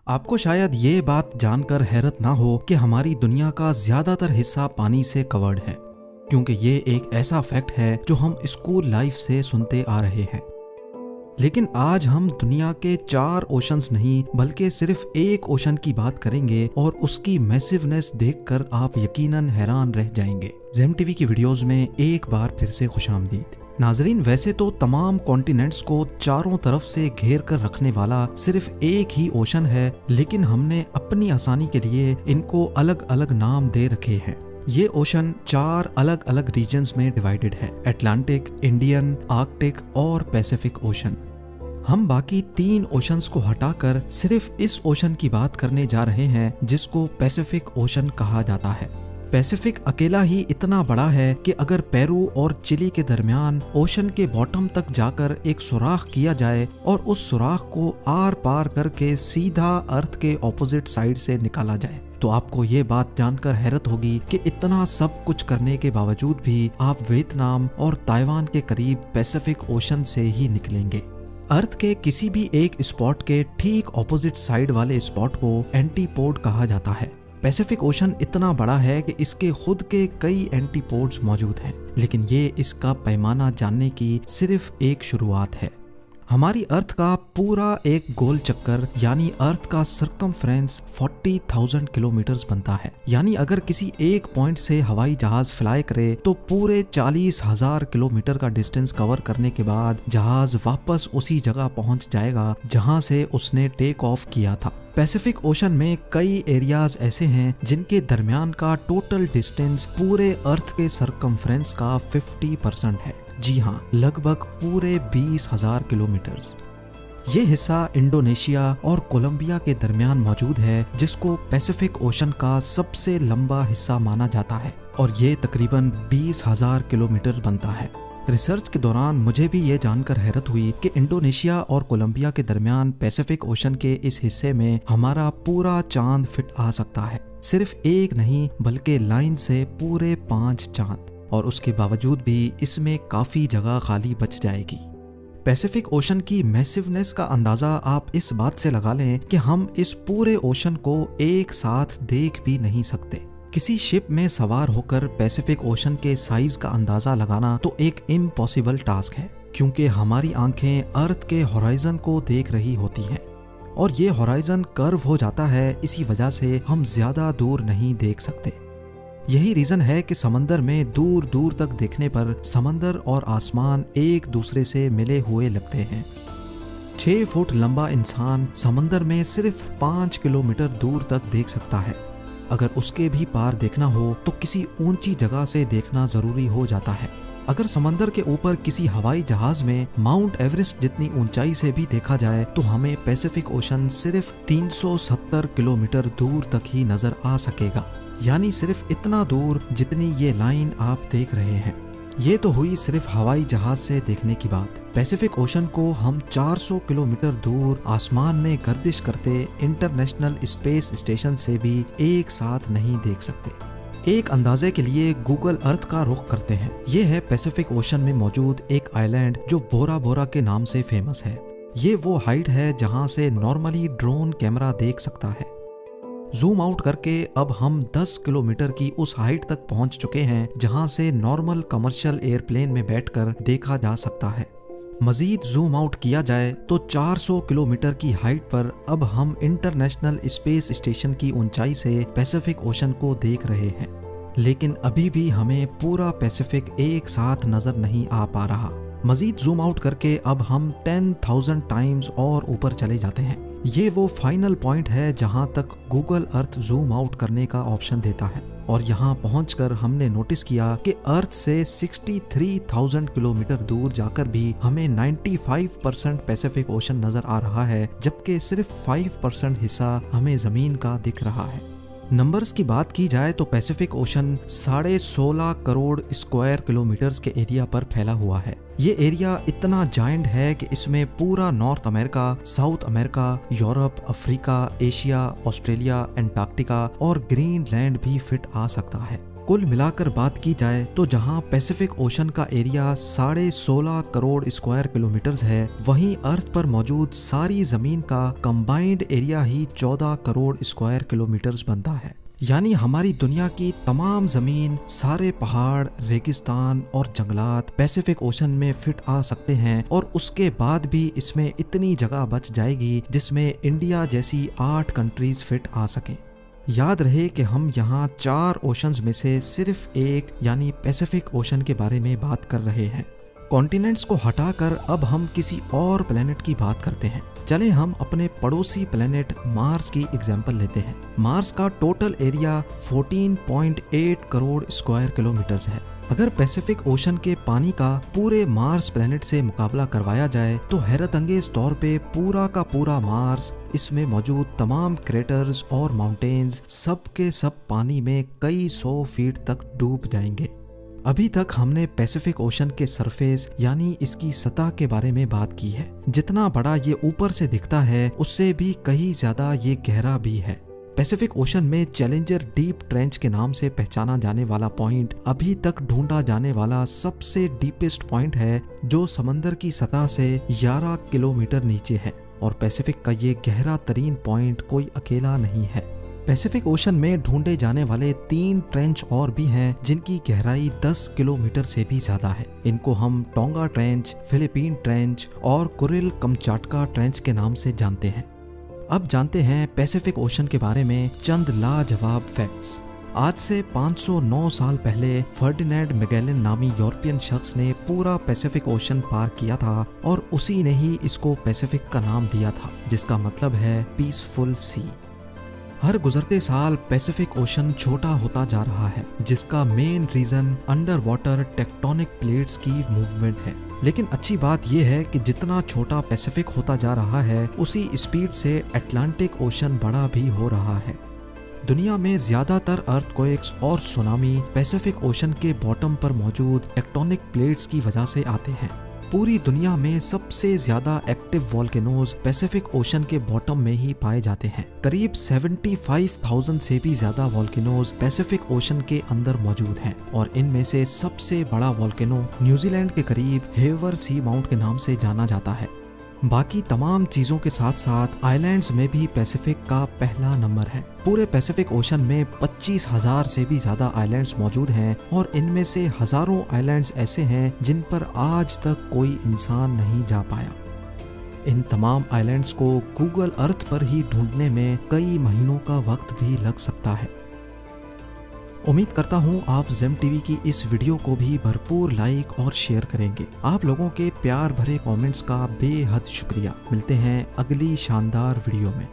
आपको शायद ये बात जानकर हैरत ना हो कि हमारी दुनिया का ज्यादातर हिस्सा पानी से कवर्ड है, क्योंकि ये एक ऐसा फैक्ट है जो हम स्कूल लाइफ से सुनते आ रहे हैं। लेकिन आज हम दुनिया के 4 ओशंस नहीं बल्कि सिर्फ एक ओशन की बात करेंगे और उसकी मैसिवनेस देखकर आप यकीनन हैरान रह जाएंगे। जेम टीवी की वीडियोस में एक बार फिर से खुशामदीद। नाजरीन, वैसे तो तमाम कॉन्टिनेंट्स को चारों तरफ से घेर कर रखने वाला सिर्फ एक ही ओशन है, लेकिन हमने अपनी आसानी के लिए इनको अलग अलग नाम दे रखे हैं। ये ओशन 4 अलग अलग रीजन्स में डिवाइडेड है: अटलांटिक, इंडियन, आर्कटिक और पैसिफिक ओशन। हम बाकी 3 ओशंस को हटाकर सिर्फ इस ओशन की बात करने जा रहे हैं जिसको पैसिफिक ओशन कहा जाता है। पैसिफिक अकेला ही इतना बड़ा है कि अगर पेरू और चिली के दरमियान ओशन के बॉटम तक जाकर एक सुराख किया जाए और उस सुराख को आर पार करके सीधा अर्थ के ऑपोजिट साइड से निकाला जाए, तो आपको ये बात जानकर हैरत होगी कि इतना सब कुछ करने के बावजूद भी आप वियतनाम और ताइवान के करीब पैसिफिक ओशन से ही निकलेंगे। अर्थ के किसी भी एक स्पॉट के ठीक ऑपोजिट साइड वाले स्पॉट को एंटीपोड कहा जाता है। पैसिफिक ओशन इतना बड़ा है कि इसके खुद के कई एंटीपोड्स मौजूद हैं, लेकिन ये इसका पैमाना जानने की सिर्फ एक शुरुआत है। हमारी अर्थ का पूरा एक गोल चक्कर यानी अर्थ का सर्कमफ्रेंस 40,000 किलोमीटर्स बनता है। यानी अगर किसी एक पॉइंट से हवाई जहाज फ्लाई करे तो पूरे 40,000 किलोमीटर का डिस्टेंस कवर करने के बाद जहाज वापस उसी जगह पहुंच जाएगा जहां से उसने टेक ऑफ किया था। पैसिफिक ओशन में कई एरियाज ऐसे हैं जिनके दरमियान का टोटल डिस्टेंस पूरे अर्थ के सर्कमफ्रेंस का 50% है। जी हाँ, लगभग पूरे 20,000 किलोमीटर्स। ये हिस्सा इंडोनेशिया और कोलंबिया के दरमियान मौजूद है, जिसको पैसिफिक ओशन का सबसे लंबा हिस्सा माना जाता है और ये तकरीबन 20,000 किलोमीटर बनता है। रिसर्च के दौरान मुझे भी ये जानकर हैरत हुई कि इंडोनेशिया और कोलंबिया के दरमियान पैसिफिक ओशन के इस हिस्से में हमारा पूरा चांद फिट आ सकता है। सिर्फ एक नहीं बल्कि लाइन से पूरे 5 चांद, और उसके बावजूद भी इसमें काफी जगह खाली बच जाएगी। पैसिफिक ओशन की मैसिवनेस का अंदाजा आप इस बात से लगा लें कि हम इस पूरे ओशन को एक साथ देख भी नहीं सकते। किसी शिप में सवार होकर पैसिफिक ओशन के साइज का अंदाजा लगाना तो एक इम्पॉसिबल टास्क है, क्योंकि हमारी आंखें अर्थ के होराइजन को देख रही होती हैं और ये होराइजन कर्व हो जाता है। इसी वजह से हम ज्यादा दूर नहीं देख सकते। यही रीजन है कि समंदर में दूर दूर तक देखने पर समंदर और आसमान एक दूसरे से मिले हुए लगते हैं। 6 फुट लंबा इंसान समंदर में सिर्फ 5 किलोमीटर दूर तक देख सकता है। अगर उसके भी पार देखना हो तो किसी ऊंची जगह से देखना जरूरी हो जाता है। अगर समंदर के ऊपर किसी हवाई जहाज में माउंट एवरेस्ट जितनी ऊंचाई से भी देखा जाए तो हमें पैसिफिक ओशन सिर्फ 370 किलोमीटर दूर तक ही नजर आ सकेगा। यानी सिर्फ इतना दूर जितनी ये लाइन आप देख रहे हैं। ये तो हुई सिर्फ हवाई जहाज से देखने की बात। पैसिफिक ओशन को हम 400 किलोमीटर दूर आसमान में गर्दिश करते इंटरनेशनल स्पेस स्टेशन से भी एक साथ नहीं देख सकते। एक अंदाजे के लिए गूगल अर्थ का रुख करते हैं। ये है पैसिफिक ओशन में मौजूद एक आइलैंड जो बोरा बोरा के नाम से फेमस है। ये वो हाइट है जहां से नॉर्मली ड्रोन कैमरा देख सकता है। जूम आउट करके अब हम 10 किलोमीटर की उस हाइट तक पहुंच चुके हैं जहां से नॉर्मल कमर्शियल एयरप्लेन में बैठकर देखा जा सकता है। मजीद जूम आउट किया जाए तो 400 किलोमीटर की हाइट पर अब हम इंटरनेशनल स्पेस स्टेशन की ऊंचाई से पैसिफिक ओशन को देख रहे हैं। लेकिन अभी भी हमें पूरा पैसिफिक एक साथ नजर नहीं आ पा रहा। मजीद जूम आउट करके अब हम 10,000 टाइम्स और ऊपर चले जाते हैं। ये वो फाइनल पॉइंट है जहां तक गूगल अर्थ जूम आउट करने का ऑप्शन देता है, और यहां पहुंचकर हमने नोटिस किया कि अर्थ से 63,000 किलोमीटर दूर जाकर भी हमें 95% पैसिफिक ओशन नजर आ रहा है, जबकि सिर्फ 5% हिस्सा हमें जमीन का दिख रहा है। नंबर्स की बात की जाए तो Pacific ocean 16.5 crore square kilometres के एरिया पर फैला हुआ है। ये एरिया इतना जायंट है कि इसमें पूरा north America, south America, Europe, Africa, Asia, Australia, Antarctica और ग्रीनलैंड भी फिट आ सकता है। कुल मिलाकर बात की जाए तो जहां पैसिफिक ओशन का एरिया 16.5 करोड़ स्क्वायर किलोमीटर्स है, वहीं अर्थ पर मौजूद सारी जमीन का कंबाइंड एरिया ही 14 करोड़ स्क्वायर किलोमीटर्स बनता है। यानी हमारी दुनिया की तमाम जमीन, सारे पहाड़, रेगिस्तान और जंगलात पैसिफिक ओशन में फिट आ सकते हैं और उसके बाद भी इसमें इतनी जगह बच जाएगी जिसमें इंडिया जैसी 8 कंट्रीज फिट आ सकें। याद रहे कि हम यहाँ 4 ओशंस में से सिर्फ एक यानी पैसिफिक ओशन के बारे में बात कर रहे हैं। कॉन्टिनेंट्स को हटाकर अब हम किसी और प्लेनेट की बात करते हैं। चले हम अपने पड़ोसी प्लेनेट मार्स की एग्जांपल लेते हैं। मार्स का total area 14.8 crore square kilometres है। अगर पैसिफिक ओशन के पानी का पूरे मार्स प्लेनेट से मुकाबला करवाया जाए तो हैरत अंगेज तौर पे पूरा का पूरा मार्स, इसमें मौजूद तमाम क्रेटर्स और माउंटेन्स सब के सब पानी में कई 100 फीट तक डूब जाएंगे। अभी तक हमने पैसिफिक ओशन के सरफेस यानी इसकी सतह के बारे में बात की है। जितना बड़ा ये ऊपर से दिखता है उससे भी कहीं ज्यादा ये गहरा भी है। पैसिफिक ओशन में चैलेंजर डीप ट्रेंच के नाम से पहचाना जाने वाला पॉइंट अभी तक ढूंढा जाने वाला सबसे डीपेस्ट पॉइंट है, जो समंदर की सतह से 11 किलोमीटर नीचे है। और पैसिफिक का ये गहरा तरीन पॉइंट कोई अकेला नहीं है। पैसिफिक ओशन में ढूंढे जाने वाले 3 ट्रेंच और भी हैं जिनकी गहराई 10 किलोमीटर से भी ज्यादा है। इनको हम टोंगा ट्रेंच, फिलीपीन ट्रेंच और कुरिल कमचाटका ट्रेंच के नाम से जानते हैं। अब जानते हैं पैसिफिक ओशन के बारे में चंद लाजवाब फैक्ट्स। आज से 509 साल पहले फर्डिनेंड मैगेलन नामी यूरोपियन शख्स ने पूरा पैसिफिक ओशन पार किया था और उसी ने ही इसको पैसिफिक का नाम दिया था, जिसका मतलब है पीसफुल सी। हर गुजरते साल पैसिफिक ओशन छोटा होता जा रहा है, जिसका main reason under water tectonic plates की मूवमेंट है। लेकिन अच्छी बात यह है कि जितना छोटा पैसिफिक होता जा रहा है उसी स्पीड से अटलांटिक ओशन बड़ा भी हो रहा है। दुनिया में ज्यादातर अर्थक्वेक्स और सुनामी पैसिफिक ओशन के बॉटम पर मौजूद टेक्टोनिक प्लेट्स की वजह से आते हैं। पूरी दुनिया में सबसे ज्यादा एक्टिव वॉल्केनोज पैसिफिक ओशन के बॉटम में ही पाए जाते हैं। करीब 75,000 से भी ज्यादा वॉल्केनोज पैसिफिक ओशन के अंदर मौजूद हैं और इनमें से सबसे बड़ा वॉल्केनो न्यूजीलैंड के करीब हेवर सी माउंट के नाम से जाना जाता है। बाकी तमाम चीजों के साथ साथ आइलैंड्स में भी पैसिफिक का पहला नंबर है। पूरे पैसिफिक ओशन में 25,000 से भी ज्यादा आइलैंड्स मौजूद हैं और इनमें से हजारों आइलैंड्स ऐसे हैं जिन पर आज तक कोई इंसान नहीं जा पाया। इन तमाम आइलैंड्स को गूगल अर्थ पर ही ढूंढने में कई महीनों का वक्त भी लग सकता है। उम्मीद करता हूँ आप जेम टीवी की इस वीडियो को भी भरपूर लाइक और शेयर करेंगे। आप लोगों के प्यार भरे कमेंट्स का बेहद शुक्रिया। मिलते हैं अगली शानदार वीडियो में।